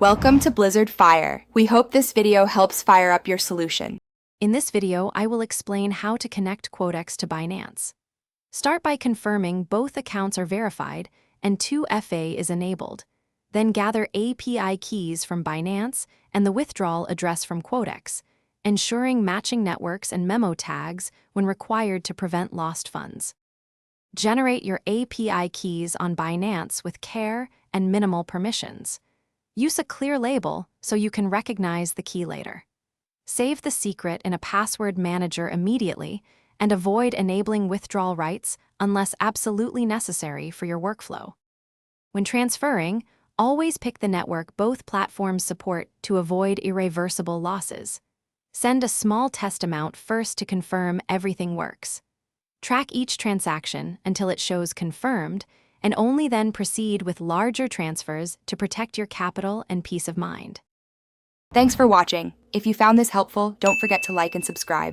Welcome to Blizzard Fire. We hope this video helps fire up your solution. In this video, I will explain how to connect Quotex to Binance. Start by confirming both accounts are verified and 2FA is enabled. Then gather API keys from Binance and the withdrawal address from Quotex, ensuring matching networks and memo tags when required to prevent lost funds. Generate your API keys on Binance with care and minimal permissions. Use a clear label so you can recognize the key later. Save the secret in a password manager immediately and avoid enabling withdrawal rights unless absolutely necessary for your workflow. When transferring, always pick the network both platforms support to avoid irreversible losses. Send a small test amount first to confirm everything works. Track each transaction until it shows confirmed, and only then proceed with larger transfers to protect your capital and peace of mind. Thanks for watching. If you found this helpful, don't forget to like and subscribe.